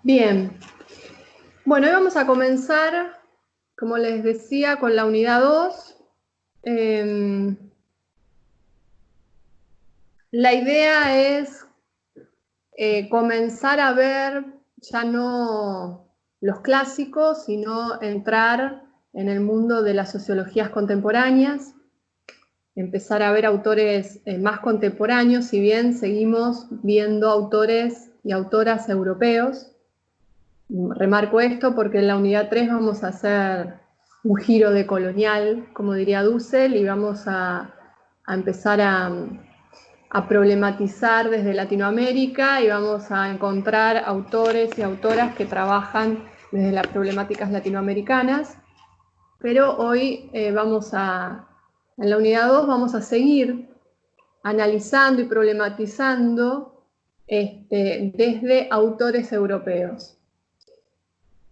Bien, bueno, hoy vamos a comenzar, como les decía, con la unidad 2. La idea es comenzar a ver ya no los clásicos, sino entrar en el mundo de las sociologías contemporáneas, empezar a ver autores más contemporáneos, si bien seguimos viendo autores y autoras europeos. Remarco esto porque en la unidad 3 vamos a hacer un giro de colonial, como diría Dussel, y vamos a empezar a problematizar desde Latinoamérica y vamos a encontrar autores y autoras que trabajan desde las problemáticas latinoamericanas. Pero hoy en la unidad 2 vamos a seguir analizando y problematizando desde autores europeos.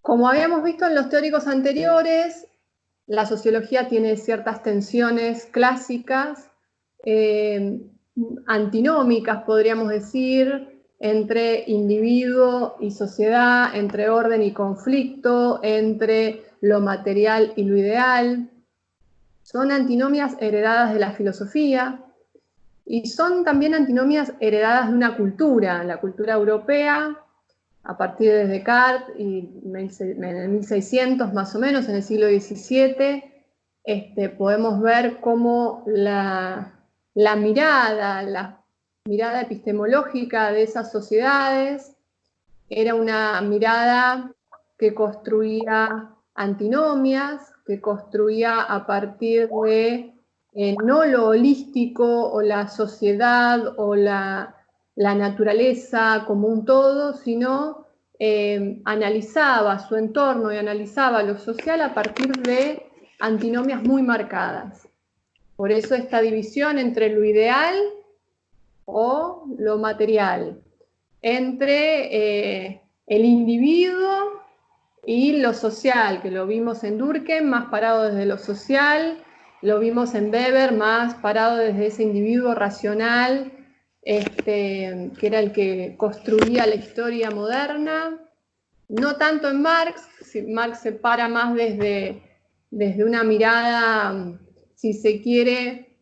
Como habíamos visto en los teóricos anteriores, la sociología tiene ciertas tensiones clásicas, antinómicas, podríamos decir, entre individuo y sociedad, entre orden y conflicto, entre lo material y lo ideal. Son antinomias heredadas de la filosofía y son también antinomias heredadas de una cultura, la cultura europea, a partir de Descartes y en el 1600 más o menos, en el siglo XVII, podemos ver cómo la mirada epistemológica de esas sociedades era una mirada que construía antinomias, que construía a partir de no lo holístico o la sociedad o la naturaleza como un todo, sino analizaba su entorno y analizaba lo social a partir de antinomias muy marcadas. Por eso esta división entre lo ideal o lo material, entre el individuo y lo social, que lo vimos en Durkheim, más parado desde lo social, lo vimos en Weber, más parado desde ese individuo racional, que era el que construía la historia moderna. No tanto en Marx, Marx se para más desde una mirada, si se quiere,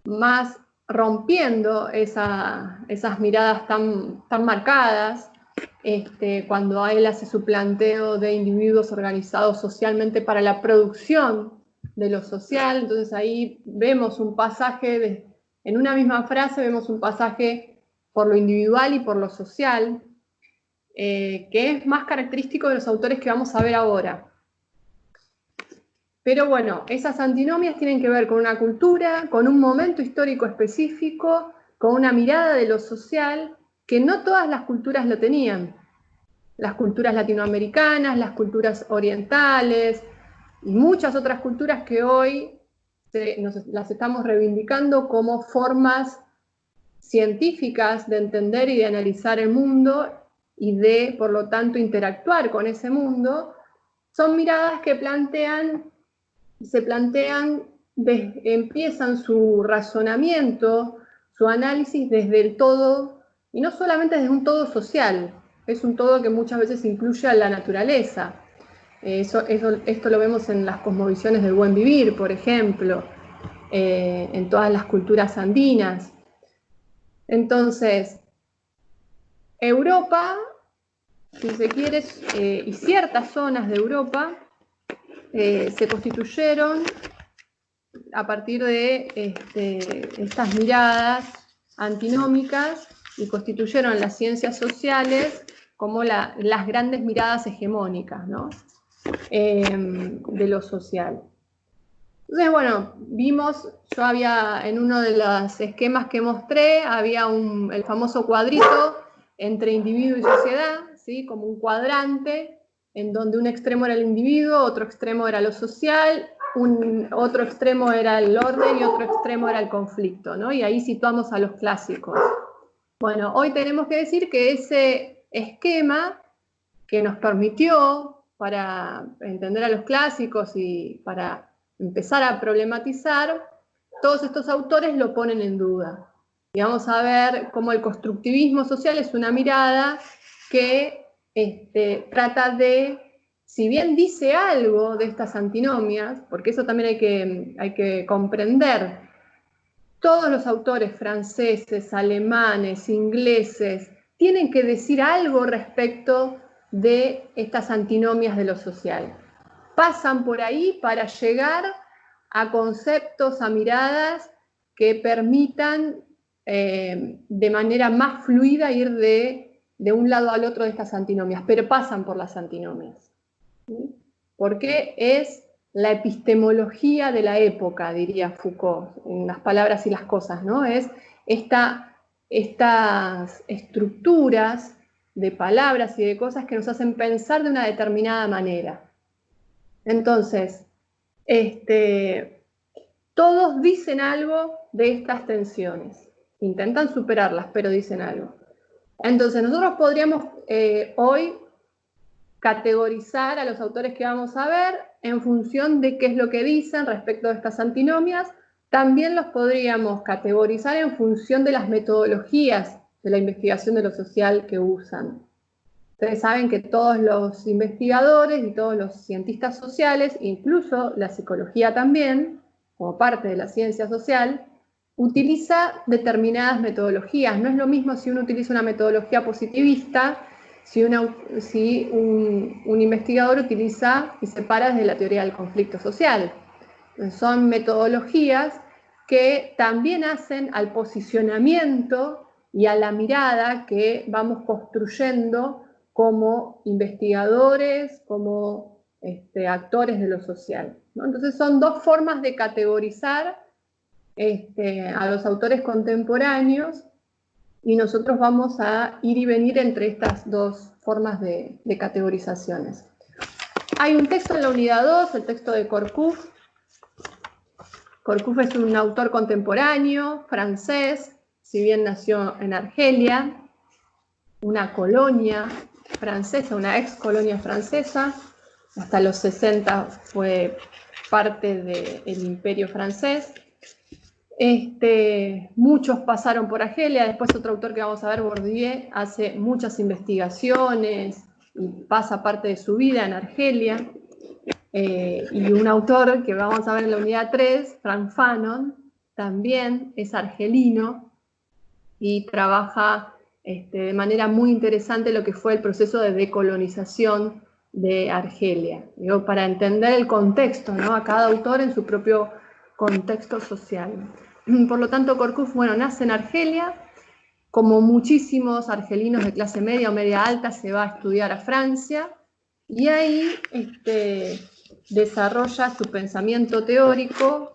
más rompiendo esas miradas tan marcadas, cuando él hace su planteo de individuos organizados socialmente para la producción de lo social. Entonces ahí vemos un pasaje, en una misma frase vemos un pasaje por lo individual y por lo social, que es más característico de los autores que vamos a ver ahora. Pero bueno, esas antinomias tienen que ver con una cultura, con un momento histórico específico, con una mirada de lo social, que no todas las culturas lo tenían. Las culturas latinoamericanas, las culturas orientales y muchas otras culturas que hoy las estamos reivindicando como formas científicas de entender y de analizar el mundo y de, por lo tanto, interactuar con ese mundo, son miradas que empiezan su razonamiento, su análisis desde el todo, y no solamente desde un todo social, es un todo que muchas veces incluye a la naturaleza. Esto lo vemos en las cosmovisiones del buen vivir, por ejemplo, en todas las culturas andinas. Entonces, Europa, si se quiere, y ciertas zonas de Europa se constituyeron a partir de estas miradas antinómicas y constituyeron las ciencias sociales como las grandes miradas hegemónicas, ¿no? De lo social. Entonces, bueno, yo había en uno de los esquemas que mostré, había el famoso cuadrito entre individuo y sociedad, ¿sí? Como un cuadrante en donde un extremo era el individuo, otro extremo era lo social, otro extremo era el orden y otro extremo era el conflicto, ¿no? Y ahí situamos a los clásicos. Bueno, hoy tenemos que decir que ese esquema que nos permitió para entender a los clásicos y para empezar a problematizar, todos estos autores lo ponen en duda. Y vamos a ver cómo el constructivismo social es una mirada que trata de, si bien dice algo de estas antinomias, porque eso también hay que comprender, todos los autores franceses, alemanes, ingleses, tienen que decir algo respecto de estas antinomias de lo social. Pasan por ahí para llegar a conceptos, a miradas que permitan de manera más fluida ir de un lado al otro de estas antinomias, pero pasan por las antinomias. ¿Sí? Porque es la epistemología de la época, diría Foucault, en las palabras y las cosas, ¿no? Es estas estructuras de palabras y de cosas que nos hacen pensar de una determinada manera. Entonces, todos dicen algo de estas tensiones, intentan superarlas, pero dicen algo. Entonces, nosotros podríamos hoy categorizar a los autores que vamos a ver en función de qué es lo que dicen respecto de estas antinomias. También los podríamos categorizar en función de las metodologías de la investigación de lo social que usan. Ustedes saben que todos los investigadores y todos los cientistas sociales, incluso la psicología también, como parte de la ciencia social, utiliza determinadas metodologías. No es lo mismo si uno utiliza una metodología positivista, si un investigador utiliza y separa desde la teoría del conflicto social. Son metodologías que también hacen al posicionamiento y a la mirada que vamos construyendo como investigadores, como actores de lo social, ¿no? Entonces son dos formas de categorizar a los autores contemporáneos, y nosotros vamos a ir y venir entre estas dos formas de categorizaciones. Hay un texto en la unidad 2, el texto de Corcouf. Corcouf es un autor contemporáneo, francés, si bien nació en Argelia, una colonia francesa, una ex colonia francesa, hasta los 60 fue parte del imperio francés. Muchos pasaron por Argelia, después otro autor que vamos a ver, Bourdieu, hace muchas investigaciones y pasa parte de su vida en Argelia. Y un autor que vamos a ver en la unidad 3, Frank Fanon, también es argelino y trabaja de manera muy interesante lo que fue el proceso de decolonización de Argelia. Digo, para entender el contexto, ¿no? A cada autor en su propio contexto social. Por lo tanto, Corcouf, bueno, nace en Argelia. Como muchísimos argelinos de clase media o media alta, se va a estudiar a Francia y ahí desarrolla su pensamiento teórico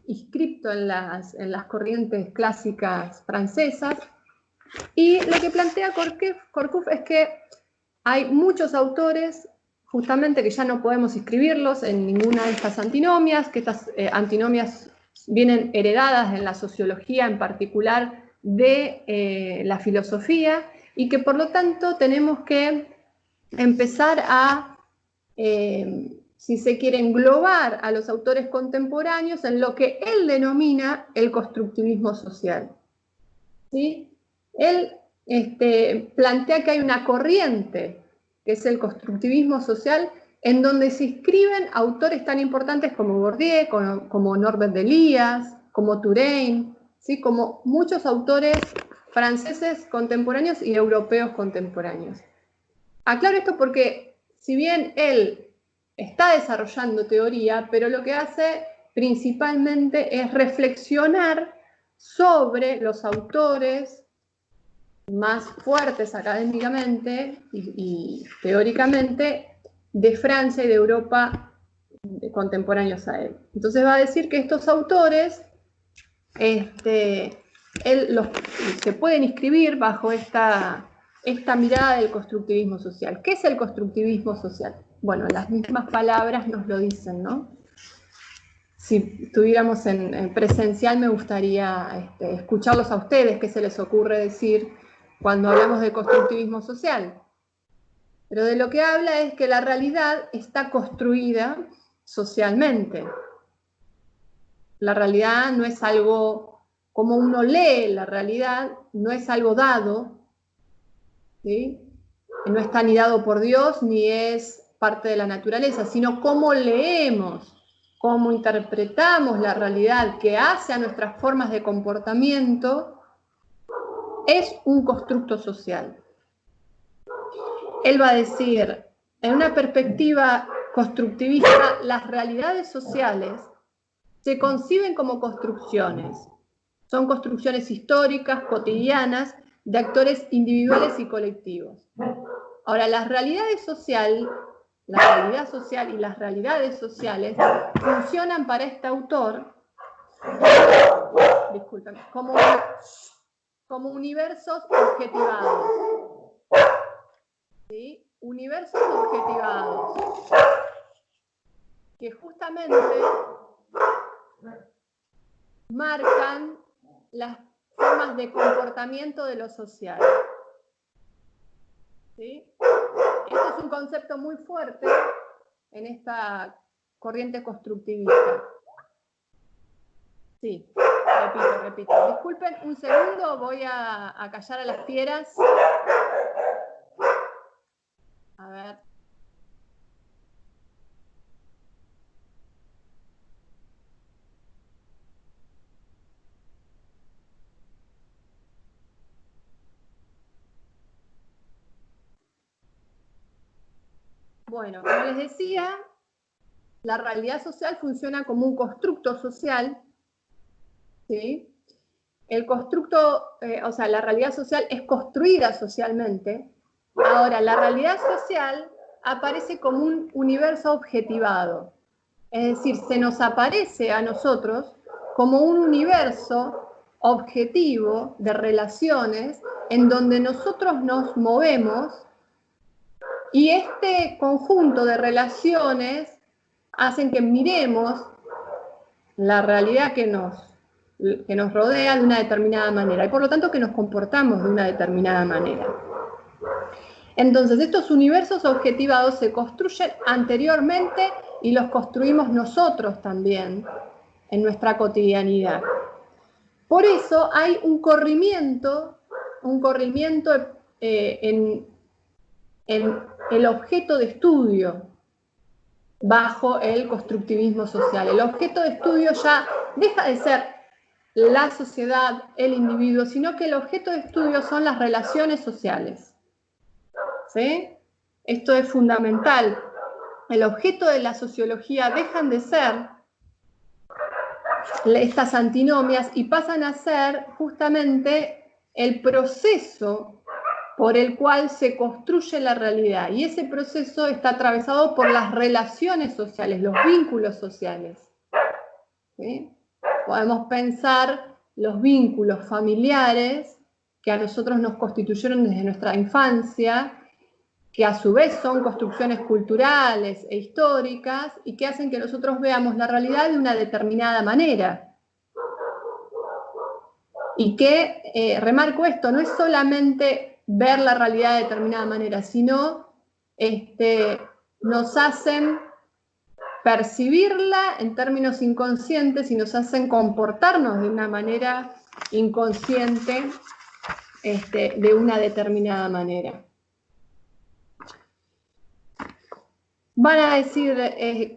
inscripto en las corrientes clásicas francesas. Y lo que plantea Corcouf es que hay muchos autores justamente que ya no podemos inscribirlos en ninguna de estas antinomias, que estas antinomias vienen heredadas en la sociología, en particular de la filosofía, y que por lo tanto tenemos que empezar a, si se quiere, englobar a los autores contemporáneos en lo que él denomina el constructivismo social. ¿Sí? Él plantea que hay una corriente, que es el constructivismo social, en donde se inscriben autores tan importantes como Bourdieu, como Norbert Elias, como Touraine, ¿sí? Como muchos autores franceses contemporáneos y europeos contemporáneos. Aclaro esto porque, si bien él está desarrollando teoría, pero lo que hace principalmente es reflexionar sobre los autores más fuertes académicamente y teóricamente de Francia y de Europa contemporáneos a él. Entonces va a decir que estos autores se pueden inscribir bajo esta mirada del constructivismo social. ¿Qué es el constructivismo social? Bueno, las mismas palabras nos lo dicen, ¿no? Si estuviéramos en presencial, me gustaría escucharlos a ustedes, qué se les ocurre decir cuando hablamos de constructivismo social. Pero de lo que habla es que la realidad está construida socialmente. La realidad no es algo, como uno lee la realidad, no es algo dado, ¿sí? No está ni dado por Dios, ni es parte de la naturaleza, sino cómo leemos, cómo interpretamos la realidad que hace a nuestras formas de comportamiento, es un constructo social. Él va a decir, en una perspectiva constructivista, las realidades sociales se conciben como construcciones. Son construcciones históricas, cotidianas, de actores individuales y colectivos. Ahora, la realidad social y las realidades sociales funcionan para este autor, discúlpenme, como universos objetivados. ¿Sí? Universos objetivados, que justamente marcan las formas de comportamiento de lo social. ¿Sí? Este es un concepto muy fuerte en esta corriente constructivista. Sí, repito. Disculpen un segundo, voy a callar a las fieras. A ver. Bueno, como les decía, la realidad social funciona como un constructo social, ¿sí? El constructo, o sea, la realidad social es construida socialmente. Ahora, la realidad social aparece como un universo objetivado. Es decir, se nos aparece a nosotros como un universo objetivo de relaciones en donde nosotros nos movemos, y este conjunto de relaciones hacen que miremos la realidad que nos rodea de una determinada manera, y por lo tanto que nos comportamos de una determinada manera. Entonces, estos universos objetivados se construyen anteriormente y los construimos nosotros también en nuestra cotidianidad. Por eso hay un corrimiento en el objeto de estudio bajo el constructivismo social. El objeto de estudio ya deja de ser la sociedad, el individuo, sino que el objeto de estudio son las relaciones sociales. ¿Sí? Esto es fundamental. El objeto de la sociología dejan de ser estas antinomias y pasan a ser justamente el proceso por el cual se construye la realidad. Y ese proceso está atravesado por las relaciones sociales, los vínculos sociales. ¿Sí? Podemos pensar los vínculos familiares que a nosotros nos constituyeron desde nuestra infancia, que a su vez son construcciones culturales e históricas y que hacen que nosotros veamos la realidad de una determinada manera. Y que, remarco esto, no es solamente ver la realidad de determinada manera, sino nos hacen percibirla en términos inconscientes y nos hacen comportarnos de una manera inconsciente, de una determinada manera. Van a decir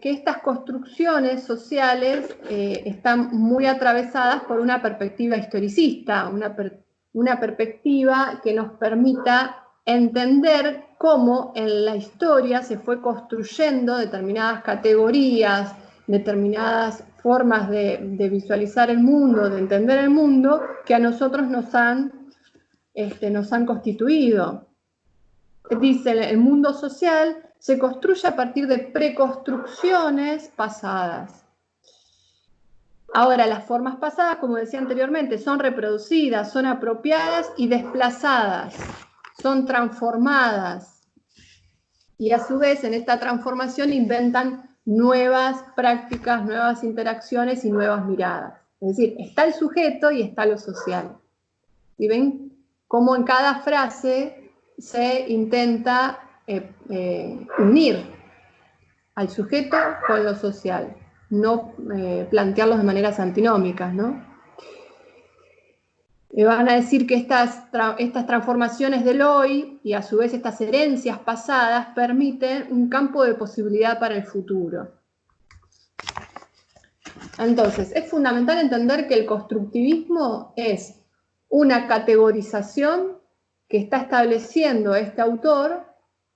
que estas construcciones sociales están muy atravesadas por una perspectiva historicista, una perspectiva que nos permita entender cómo en la historia se fue construyendo determinadas categorías, determinadas formas de visualizar el mundo, de entender el mundo, que a nosotros nos han constituido. Dice, el mundo social se construye a partir de preconstrucciones pasadas. Ahora, las formas pasadas, como decía anteriormente, son reproducidas, son apropiadas y desplazadas, son transformadas. Y a su vez, en esta transformación inventan nuevas prácticas, nuevas interacciones y nuevas miradas. Es decir, está el sujeto y está lo social. ¿Y ven cómo en cada frase se intenta unir al sujeto con lo social? no plantearlos de maneras antinómicas, ¿no? Van a decir que estas transformaciones del hoy y a su vez estas herencias pasadas permiten un campo de posibilidad para el futuro. Entonces, es fundamental entender que el constructivismo es una categorización que está estableciendo este autor,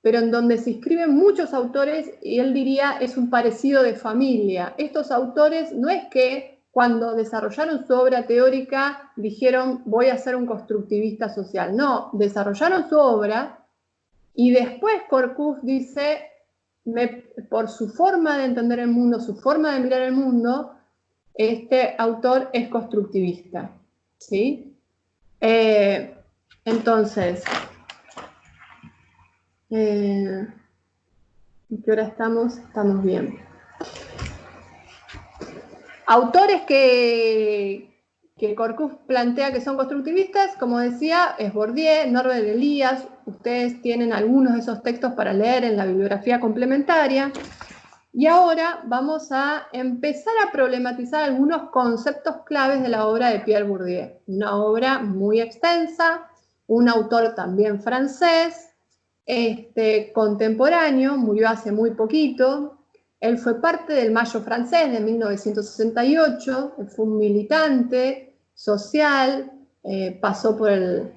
pero en donde se inscriben muchos autores, y él diría es un parecido de familia. Estos autores no es que cuando desarrollaron su obra teórica dijeron voy a ser un constructivista social. No, desarrollaron su obra y después Korkuf dice, por su forma de entender el mundo, su forma de mirar el mundo, este autor es constructivista, ¿sí? Entonces, ¿en qué hora estamos? Estamos bien. Autores que Korkuf plantea que son constructivistas, como decía, es Bourdieu, Norbert Elias. Ustedes tienen algunos de esos textos para leer en la bibliografía complementaria. Y ahora vamos a empezar a problematizar algunos conceptos claves de la obra de Pierre Bourdieu. Una obra muy extensa, un autor también francés, contemporáneo, murió hace muy poquito. Él fue parte del Mayo francés de 1968, fue un militante social, pasó por el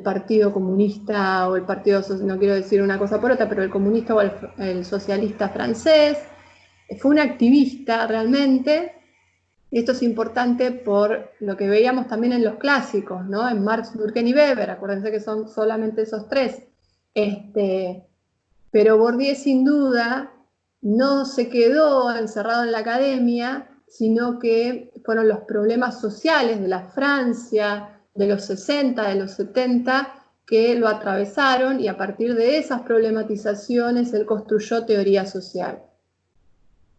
Partido Comunista o el Partido, no quiero decir una cosa por otra, pero el comunista o el socialista francés. Fue un activista realmente, y esto es importante por lo que veíamos también en los clásicos, ¿no? En Marx, Durkheim y Weber, acuérdense que son solamente esos tres. Pero Bourdieu sin duda no se quedó encerrado en la academia, sino que fueron los problemas sociales de la Francia de los 60, de los 70, que lo atravesaron, y a partir de esas problematizaciones él construyó teoría social.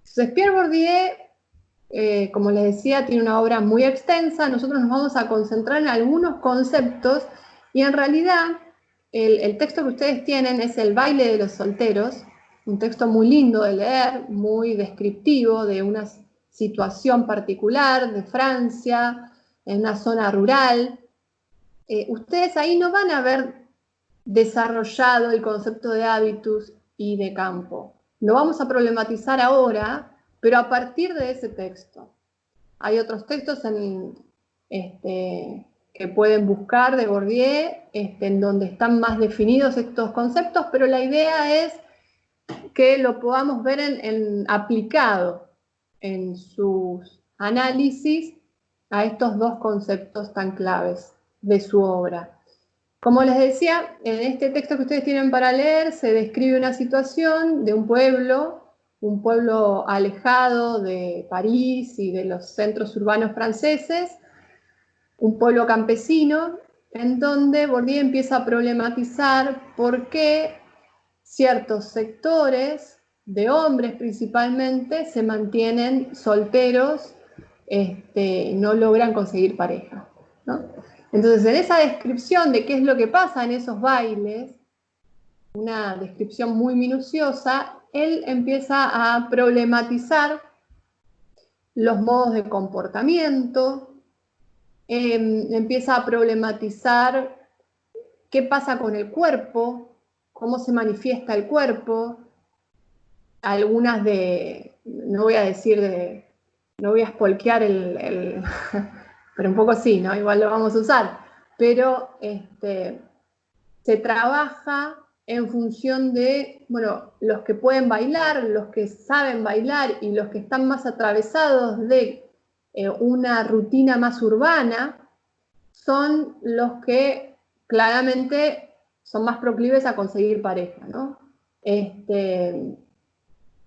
Entonces, Pierre Bourdieu, como les decía, tiene una obra muy extensa. Nosotros nos vamos a concentrar en algunos conceptos y en realidad el texto que ustedes tienen es El baile de los solteros, un texto muy lindo de leer, muy descriptivo de una situación particular de Francia, en una zona rural. Ustedes ahí no van a ver desarrollado el concepto de hábitus y de campo. Lo vamos a problematizar ahora, pero a partir de ese texto. Hay otros textos que pueden buscar de Bourdieu, en donde están más definidos estos conceptos, pero la idea es que lo podamos ver aplicado en sus análisis a estos dos conceptos tan claves de su obra. Como les decía, en este texto que ustedes tienen para leer se describe una situación de un pueblo alejado de París y de los centros urbanos franceses, un pueblo campesino, en donde Bourdieu empieza a problematizar por qué ciertos sectores de hombres principalmente se mantienen solteros, no logran conseguir pareja, ¿no? Entonces, en esa descripción de qué es lo que pasa en esos bailes, una descripción muy minuciosa, él empieza a problematizar los modos de comportamiento, empieza a problematizar qué pasa con el cuerpo, cómo se manifiesta el cuerpo, algunas no voy a espolquear pero un poco sí, ¿no? Igual lo vamos a usar, pero se trabaja en función de, bueno, los que pueden bailar, los que saben bailar y los que están más atravesados de una rutina más urbana, son los que claramente son más proclives a conseguir pareja, ¿no?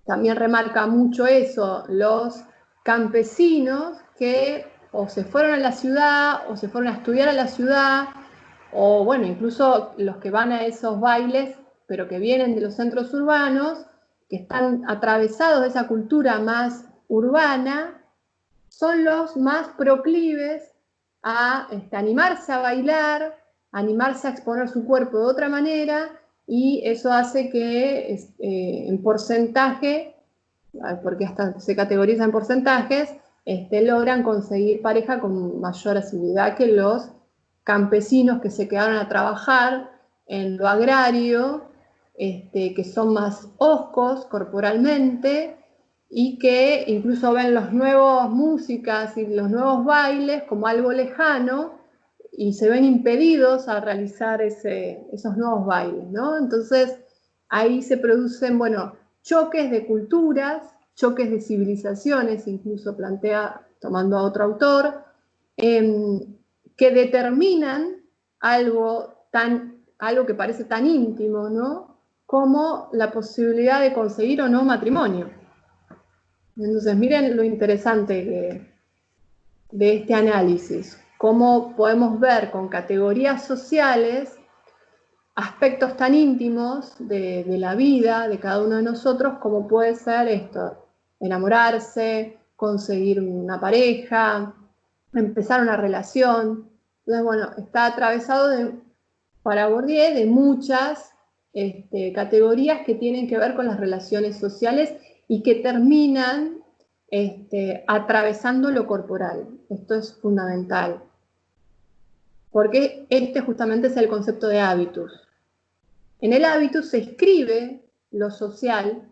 También remarca mucho eso los campesinos que o se fueron a la ciudad o se fueron a estudiar a la ciudad, o bueno, incluso los que van a esos bailes, pero que vienen de los centros urbanos, que están atravesados de esa cultura más urbana, son los más proclives a animarse a bailar, animarse a exponer su cuerpo de otra manera, y eso hace que en porcentaje porque hasta se categoriza en porcentajes, logran conseguir pareja con mayor asiduidad que los campesinos que se quedaron a trabajar en lo agrario, que son más hoscos corporalmente y que incluso ven las nuevas músicas y los nuevos bailes como algo lejano y se ven impedidos a realizar esos nuevos bailes, ¿no? Entonces, ahí se producen, bueno, choques de culturas, choques de civilizaciones, incluso plantea, tomando a otro autor, que determinan algo que parece tan íntimo, ¿no? Como la posibilidad de conseguir o no matrimonio. Entonces, miren lo interesante de este análisis, cómo podemos ver con categorías sociales aspectos tan íntimos de la vida de cada uno de nosotros, como puede ser esto, enamorarse, conseguir una pareja, empezar una relación. Entonces, bueno, está atravesado para Bourdieu de muchas categorías que tienen que ver con las relaciones sociales y que terminan atravesando lo corporal. Esto es fundamental. Porque justamente es el concepto de hábitus. En el hábitus se escribe lo social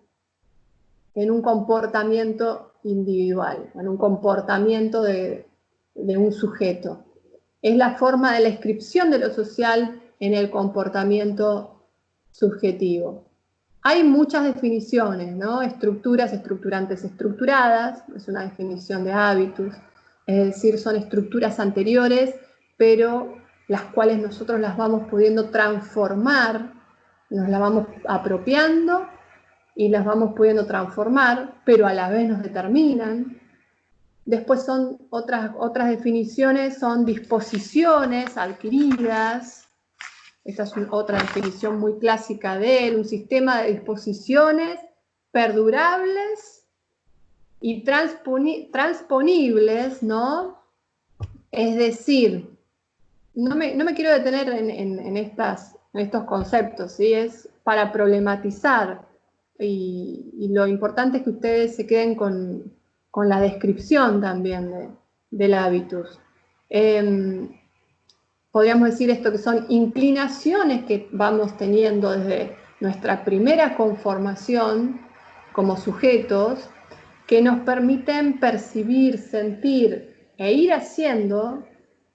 en un comportamiento individual, en un comportamiento de un sujeto. Es la forma de la inscripción de lo social en el comportamiento subjetivo. Hay muchas definiciones, ¿no? Estructuras, estructurantes, estructuradas, es una definición de hábitus, es decir, son estructuras anteriores, pero las cuales nosotros las vamos pudiendo transformar, nos las vamos apropiando y las vamos pudiendo transformar, pero a la vez nos determinan. Después son otras definiciones, son disposiciones adquiridas. Esta es otra definición muy clásica de él, un sistema de disposiciones perdurables y transponibles, ¿no? Es decir, no me quiero detener en estos conceptos, ¿sí? Es para problematizar y lo importante es que ustedes se queden con la descripción también del hábitus. Podríamos decir esto que son inclinaciones que vamos teniendo desde nuestra primera conformación como sujetos que nos permiten percibir, sentir e ir haciendo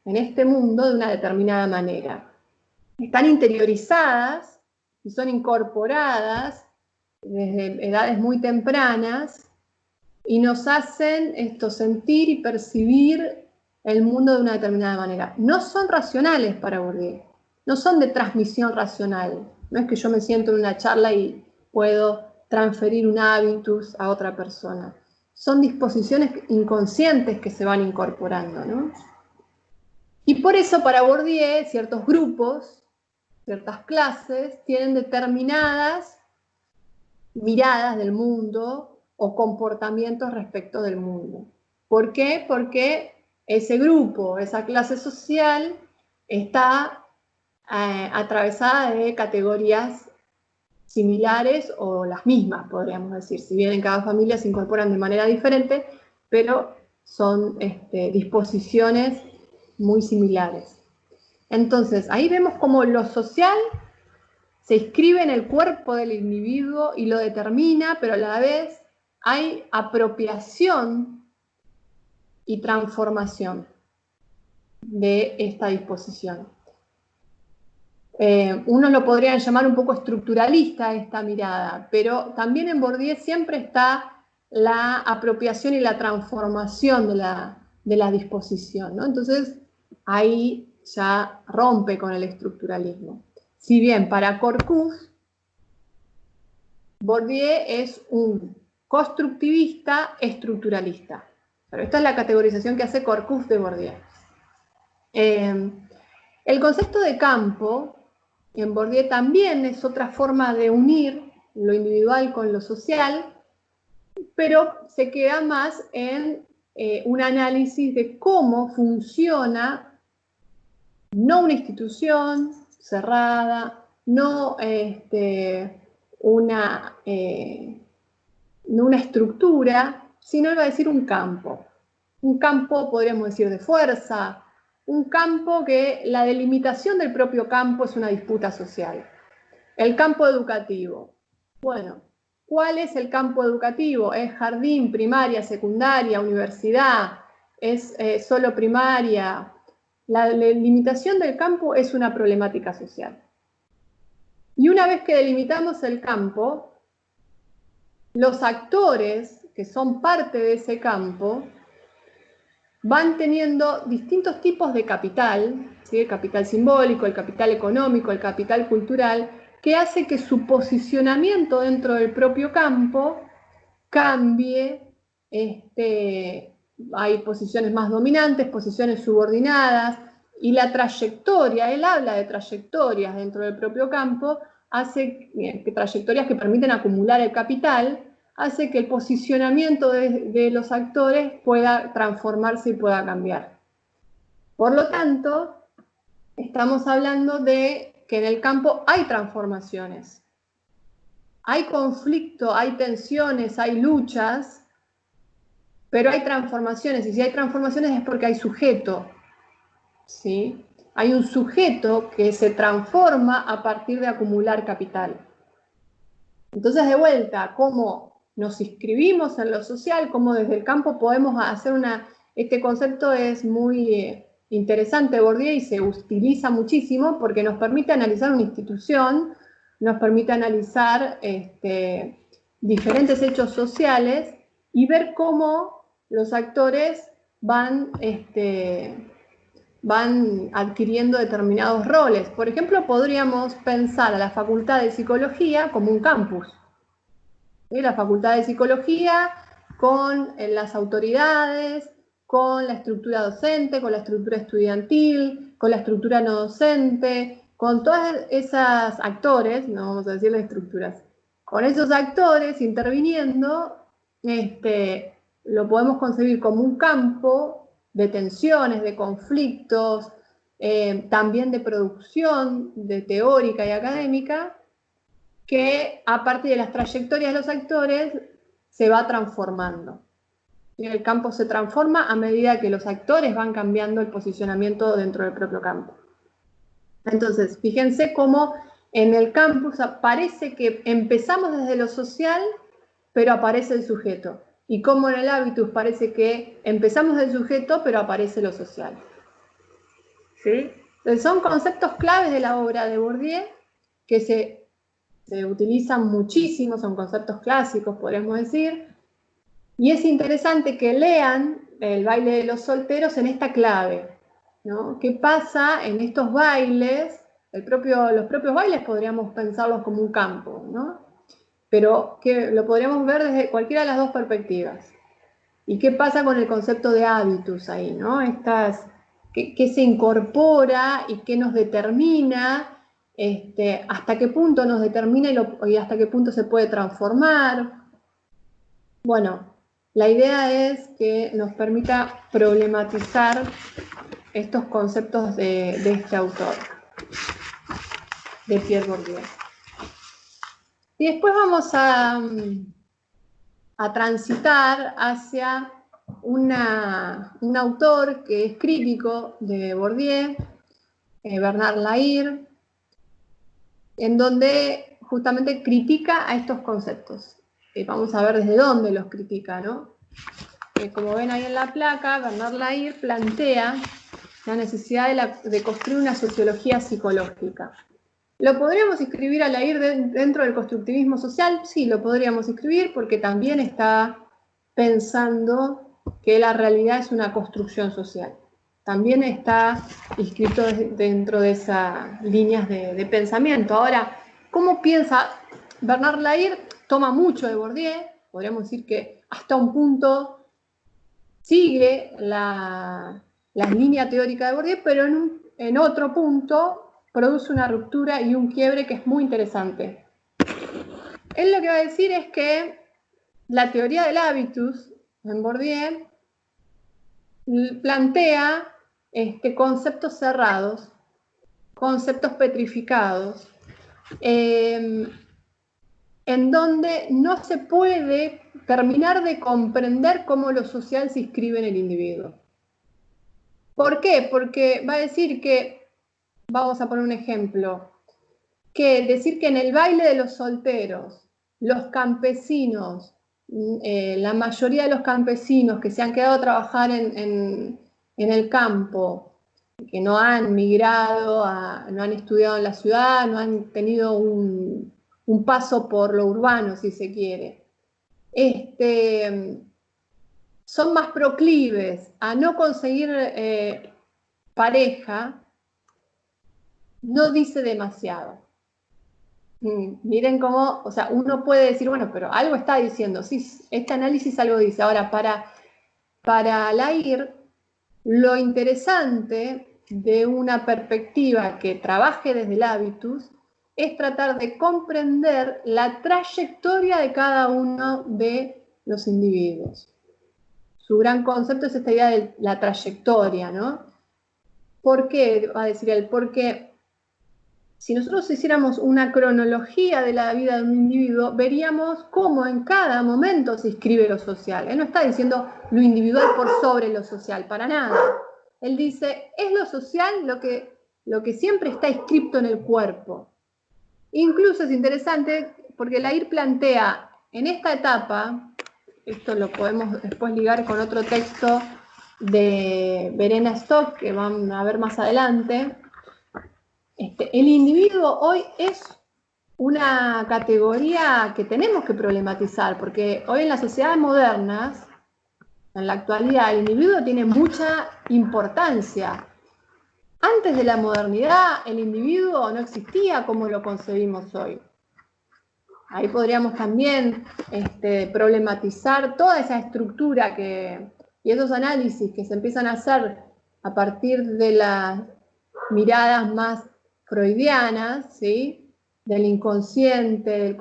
en este mundo de una determinada manera. Están interiorizadas y son incorporadas desde edades muy tempranas y nos hacen sentir y percibir el mundo de una determinada manera. No son racionales para Bourdieu, no son de transmisión racional. No es que yo me siento en una charla y puedo transferir un hábitus a otra persona. Son disposiciones inconscientes que se van incorporando, ¿no? Y por eso para Bourdieu ciertos grupos, ciertas clases, tienen determinadas miradas del mundo o comportamientos respecto del mundo. ¿Por qué? Porque ese grupo, esa clase social, está atravesada de categorías similares o las mismas, podríamos decir. Si bien en cada familia se incorporan de manera diferente, pero son disposiciones muy similares. Entonces, ahí vemos cómo lo social se inscribe en el cuerpo del individuo y lo determina, pero a la vez hay apropiación y transformación de esta disposición. Unos lo podrían llamar un poco estructuralista esta mirada, pero también en Bourdieu siempre está la apropiación y la transformación de la disposición, ¿no? Entonces ahí ya rompe con el estructuralismo. Si bien para Corcuz, Bourdieu es un constructivista estructuralista. Pero esta es la categorización que hace Corcuz de Bourdieu. El concepto de campo en Bourdieu también es otra forma de unir lo individual con lo social, pero se queda más en un análisis de cómo funciona no una institución cerrada, no una no una estructura, sino él va a decir un campo. Un campo, podríamos decir, de fuerza, un campo que la delimitación del propio campo es una disputa social. El campo educativo. Bueno, ¿cuál es el campo educativo? ¿Es jardín, primaria, secundaria, universidad? ¿Es solo primaria? La delimitación del campo es una problemática social. Y una vez que delimitamos el campo, los actores que son parte de ese campo van teniendo distintos tipos de capital, ¿sí? El capital simbólico, el capital económico, el capital cultural, que hace que su posicionamiento dentro del propio campo cambie. Hay posiciones más dominantes, posiciones subordinadas, y la trayectoria, él habla de trayectorias dentro del propio campo, hace que trayectorias que permiten acumular el capital, hace que el posicionamiento de los actores pueda transformarse y pueda cambiar. Por lo tanto, estamos hablando de que en el campo hay transformaciones. Hay conflicto, hay tensiones, hay luchas, pero hay transformaciones, y si hay transformaciones es porque hay sujeto, ¿sí? Hay un sujeto que se transforma a partir de acumular capital. Entonces, de vuelta, ¿cómo nos inscribimos en lo social? ¿Cómo desde el campo podemos hacer una... Este concepto es muy interesante de Bourdieu y se utiliza muchísimo porque nos permite analizar una institución, nos permite analizar diferentes hechos sociales y ver cómo los actores van adquiriendo determinados roles. Por ejemplo, podríamos pensar a la Facultad de Psicología como un campus. La Facultad de Psicología con las autoridades, con la estructura docente, con la estructura estudiantil, con la estructura no docente, con todas esas actores, no vamos a decirle estructuras, con esos actores interviniendo, lo podemos concebir como un campo de tensiones, de conflictos, también de producción, de teórica y académica, que a partir de las trayectorias de los actores se va transformando. El campo se transforma a medida que los actores van cambiando el posicionamiento dentro del propio campo. Entonces, fíjense cómo en el campus parece que empezamos desde lo social, pero aparece el sujeto. Y cómo en el hábitus parece que empezamos del sujeto, pero aparece lo social. ¿Sí? Entonces, son conceptos claves de la obra de Bourdieu que se utilizan muchísimo, son conceptos clásicos, podríamos decir, y es interesante que lean el baile de los solteros en esta clave, ¿no? ¿Qué pasa en estos bailes? Los propios bailes podríamos pensarlos como un campo, ¿no? Pero que lo podríamos ver desde cualquiera de las dos perspectivas. ¿Y qué pasa con el concepto de hábitus ahí, ¿no? ¿Qué se incorpora y qué nos determina? Hasta qué punto nos determina y hasta qué punto se puede transformar. Bueno, la idea es que nos permita problematizar estos conceptos de este autor, de Pierre Bourdieu. Y después vamos a transitar hacia un autor que es crítico de Bourdieu, Bernard Lahire, en donde justamente critica a estos conceptos. Vamos a ver desde dónde los critica, ¿no? Como ven ahí en la placa, Bernard Lahire plantea la necesidad de construir una sociología psicológica. ¿Lo podríamos inscribir a Lahire dentro del constructivismo social? Sí, lo podríamos inscribir porque también está pensando que la realidad es una construcción social. También está inscrito dentro de esas líneas de pensamiento. Ahora, ¿cómo piensa Bernard Lahire? Toma mucho de Bourdieu, podríamos decir que hasta un punto sigue la línea teórica de Bourdieu, pero en otro punto produce una ruptura y un quiebre que es muy interesante. Él lo que va a decir es que la teoría del hábitus en Bourdieu plantea conceptos cerrados, conceptos petrificados, en donde no se puede terminar de comprender cómo lo social se inscribe en el individuo. ¿Por qué? Porque va a decir que, vamos a poner un ejemplo, que decir que en el baile de los solteros, los campesinos, la mayoría de los campesinos que se han quedado a trabajar en el campo, que no han migrado, no han estudiado en la ciudad, no han tenido un paso por lo urbano, si se quiere, son más proclives a no conseguir pareja, no dice demasiado. Miren cómo, o sea, uno puede decir, bueno, pero algo está diciendo, sí, este análisis algo dice. Ahora, para Lair, lo interesante de una perspectiva que trabaje desde el hábitus es tratar de comprender la trayectoria de cada uno de los individuos. Su gran concepto es esta idea de la trayectoria, ¿no? ¿Por qué? Va a decir él, porque si nosotros hiciéramos una cronología de la vida de un individuo, veríamos cómo en cada momento se inscribe lo social. Él no está diciendo lo individual por sobre lo social, para nada. Él dice, es lo social lo que siempre está inscripto en el cuerpo. Incluso es interesante porque Lair plantea en esta etapa, esto lo podemos después ligar con otro texto de Verena Stock, que van a ver más adelante, el individuo hoy es una categoría que tenemos que problematizar, porque hoy en las sociedades modernas, en la actualidad, el individuo tiene mucha importancia. Antes de la modernidad, el individuo no existía como lo concebimos hoy. Ahí podríamos también problematizar toda esa estructura y esos análisis que se empiezan a hacer a partir de las miradas más freudianas, ¿sí? Del inconsciente,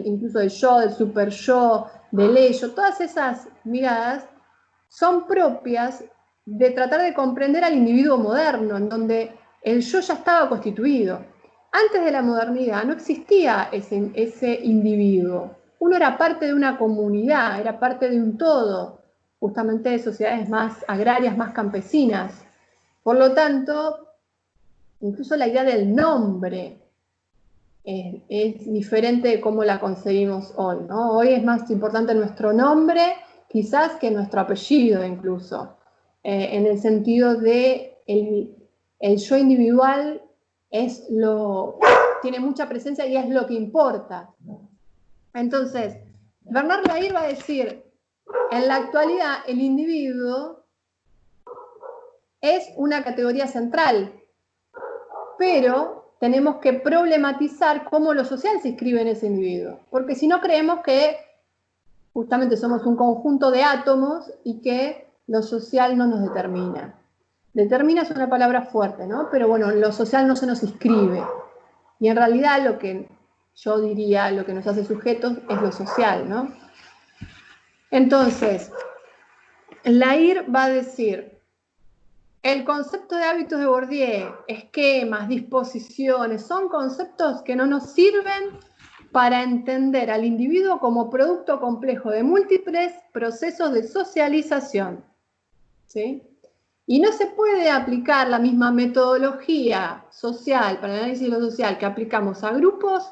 incluso del yo, del super yo, del ello. Todas esas miradas son propias de tratar de comprender al individuo moderno, en donde el yo ya estaba constituido. Antes de la modernidad no existía ese individuo. Uno era parte de una comunidad, era parte de un todo, justamente de sociedades más agrarias, más campesinas. Por lo tanto, incluso la idea del nombre es diferente de cómo la concebimos hoy, ¿no? Hoy es más importante nuestro nombre, quizás, que nuestro apellido incluso, en el sentido de el yo individual tiene mucha presencia y es lo que importa. Entonces, Bernard Lair va a decir, en la actualidad el individuo es una categoría central, pero tenemos que problematizar cómo lo social se inscribe en ese individuo, porque si no creemos que justamente somos un conjunto de átomos y que lo social no nos determina. Determina es una palabra fuerte, ¿no? Pero bueno, lo social no se nos inscribe. Y en realidad lo que yo diría, lo que nos hace sujetos es lo social, ¿no? Entonces, Lair va a decir, el concepto de hábitos de Bourdieu, esquemas, disposiciones, son conceptos que no nos sirven para entender al individuo como producto complejo de múltiples procesos de socialización, ¿sí? Y no se puede aplicar la misma metodología social para el análisis de lo social que aplicamos a grupos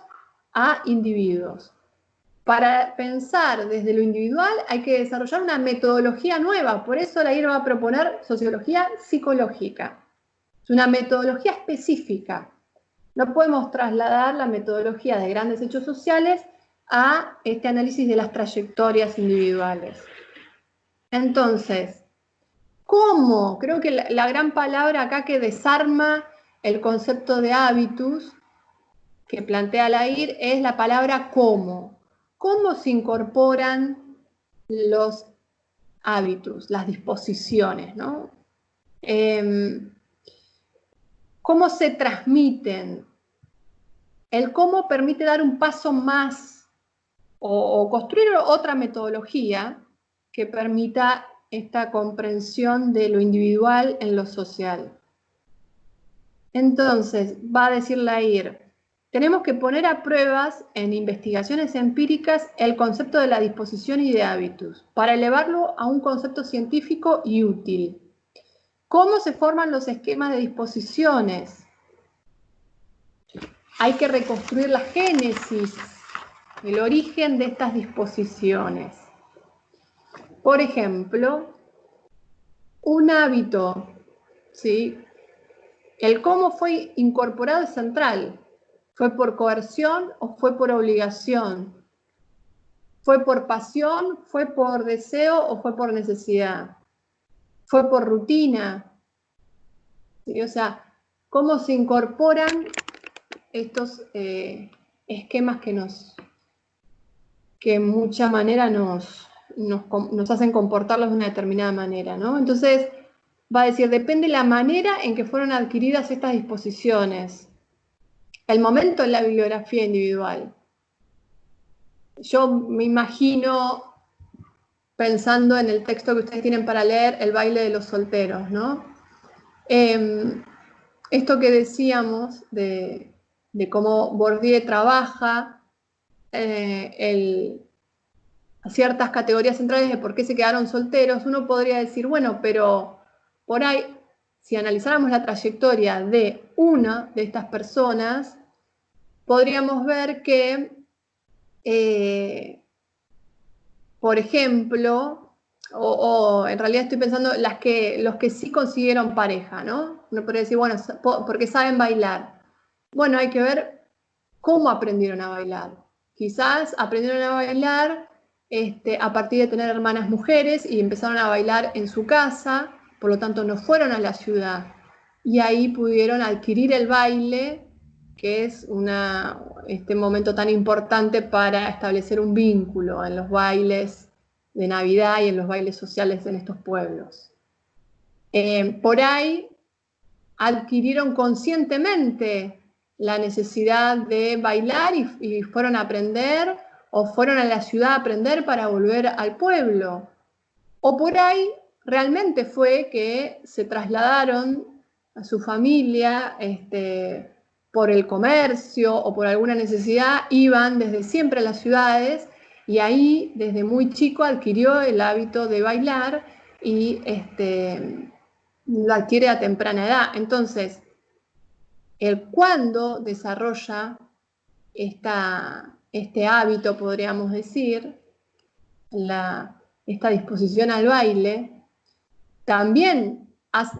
a individuos. Para pensar desde lo individual hay que desarrollar una metodología nueva, por eso Lair va a proponer sociología psicológica. Es una metodología específica. No podemos trasladar la metodología de grandes hechos sociales a este análisis de las trayectorias individuales. Entonces, ¿cómo? Creo que la gran palabra acá que desarma el concepto de hábitus que plantea Lair es la palabra cómo. ¿Cómo se incorporan los hábitos, las disposiciones, ¿no? ¿Cómo se transmiten? El cómo permite dar un paso más o construir otra metodología que permita esta comprensión de lo individual en lo social. Entonces, va a decir Lair, tenemos que poner a pruebas en investigaciones empíricas el concepto de la disposición y de hábitus, para elevarlo a un concepto científico y útil. ¿Cómo se forman los esquemas de disposiciones? Hay que reconstruir la génesis, el origen de estas disposiciones. Por ejemplo, un hábito, ¿sí? El cómo fue incorporado es central. ¿Fue por coerción o fue por obligación? ¿Fue por pasión, fue por deseo o fue por necesidad? ¿Fue por rutina? ¿Sí? O sea, ¿cómo se incorporan estos esquemas que en mucha manera nos hacen comportarlos de una determinada manera, ¿no? Entonces, va a decir, depende la manera en que fueron adquiridas estas disposiciones, el momento en la bibliografía individual. Yo me imagino, pensando en el texto que ustedes tienen para leer, El baile de los solteros, ¿no? Esto que decíamos de cómo Bourdieu trabaja ciertas categorías centrales de por qué se quedaron solteros, uno podría decir, bueno, pero por ahí, si analizáramos la trayectoria de una de estas personas, podríamos ver que, por ejemplo, o en realidad estoy pensando los que sí consiguieron pareja, ¿no? Uno podría decir, bueno, porque saben bailar. Bueno, hay que ver cómo aprendieron a bailar. Quizás aprendieron a bailar a partir de tener hermanas mujeres y empezaron a bailar en su casa, por lo tanto no fueron a la ciudad. Y ahí pudieron adquirir el baile, que es este momento tan importante para establecer un vínculo en los bailes de Navidad y en los bailes sociales en estos pueblos. Por ahí adquirieron conscientemente la necesidad de bailar y fueron a aprender, o fueron a la ciudad a aprender para volver al pueblo. O por ahí realmente fue que se trasladaron a su familia por el comercio o por alguna necesidad, iban desde siempre a las ciudades y ahí desde muy chico adquirió el hábito de bailar y lo adquiere a temprana edad. Entonces, el cuándo desarrolla este hábito, podríamos decir, esta disposición al baile, también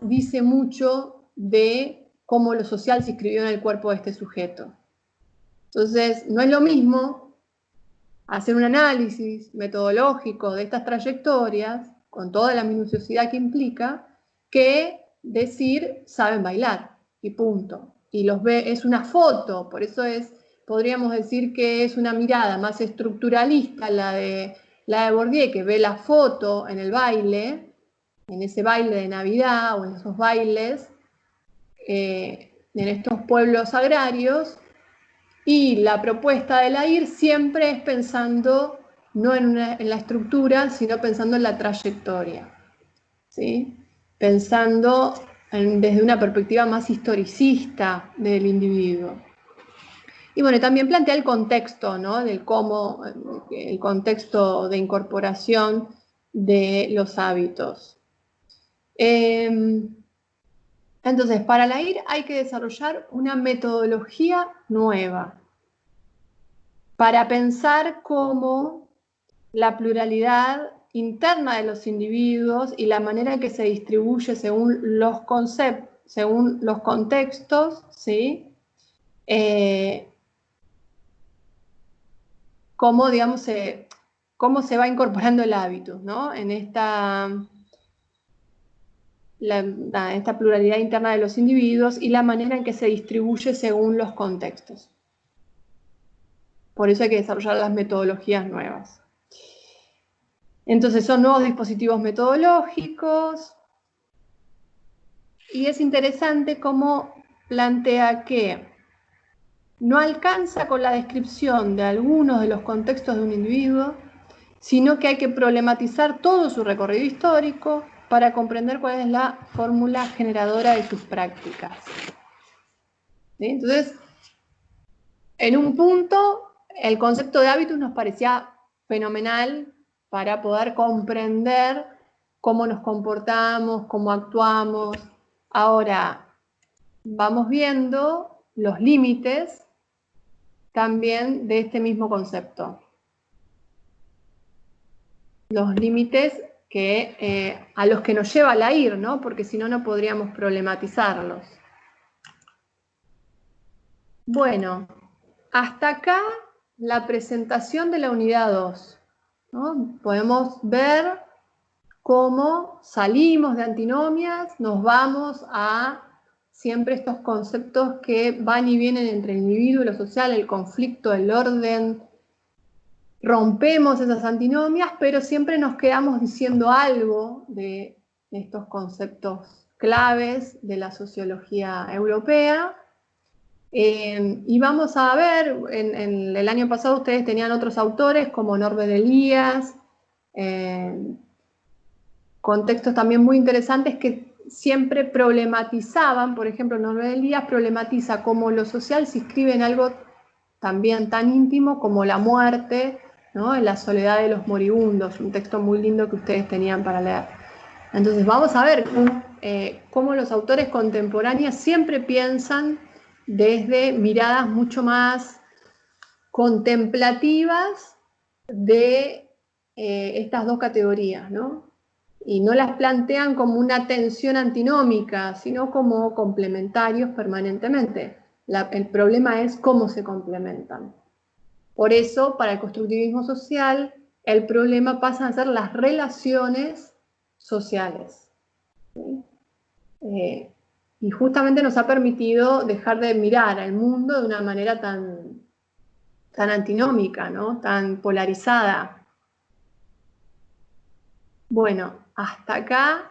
dice mucho de cómo lo social se inscribió en el cuerpo de este sujeto. Entonces, no es lo mismo hacer un análisis metodológico de estas trayectorias, con toda la minuciosidad que implica, que decir saben bailar y punto. Y los ve, es una foto, por eso podríamos decir que es una mirada más estructuralista la de Bourdieu, que ve la foto en el baile, en ese baile de Navidad o en esos bailes, en estos pueblos agrarios, y la propuesta de la IR siempre es pensando no en la estructura, sino pensando en la trayectoria, ¿sí? Pensando desde una perspectiva más historicista del individuo. Y bueno, también plantea el contexto, ¿no? Del cómo, el contexto de incorporación de los hábitos. Entonces, para la IR hay que desarrollar una metodología nueva para pensar cómo la pluralidad interna de los individuos y la manera en que se distribuye según los conceptos, según los contextos, ¿sí? Cómo, digamos, cómo se va incorporando el hábito, ¿no? En esta pluralidad interna de los individuos y la manera en que se distribuye según los contextos. Por eso hay que desarrollar las metodologías nuevas. Entonces son nuevos dispositivos metodológicos y es interesante cómo plantea que no alcanza con la descripción de algunos de los contextos de un individuo, sino que hay que problematizar todo su recorrido histórico para comprender cuál es la fórmula generadora de sus prácticas. ¿Sí? Entonces, en un punto, el concepto de hábitus nos parecía fenomenal para poder comprender cómo nos comportamos, cómo actuamos. Ahora, vamos viendo los límites también de este mismo concepto. Los límites a los que nos lleva la IR, ¿no? Porque si no, no podríamos problematizarlos. Bueno, hasta acá la presentación de la unidad 2, ¿no? Podemos ver cómo salimos de antinomias, nos vamos a siempre estos conceptos que van y vienen entre el individuo y lo social, el conflicto, el orden. Rompemos esas antinomias, pero siempre nos quedamos diciendo algo de estos conceptos claves de la sociología europea. Y vamos a ver, en el año pasado ustedes tenían otros autores como Norbert Elias, contextos también muy interesantes que siempre problematizaban. Por ejemplo, Norbert Elias problematiza cómo lo social se inscribe en algo también tan íntimo como la muerte, ¿no? En la soledad de los moribundos, un texto muy lindo que ustedes tenían para leer. Entonces vamos a ver cómo los autores contemporáneos siempre piensan desde miradas mucho más contemplativas de estas dos categorías, ¿no? Y no las plantean como una tensión antinómica, sino como complementarios permanentemente. El problema es cómo se complementan. Por eso, para el constructivismo social, el problema pasa a ser las relaciones sociales. ¿Sí? Y justamente nos ha permitido dejar de mirar al mundo de una manera tan antinómica, ¿no? Tan polarizada. Bueno, hasta acá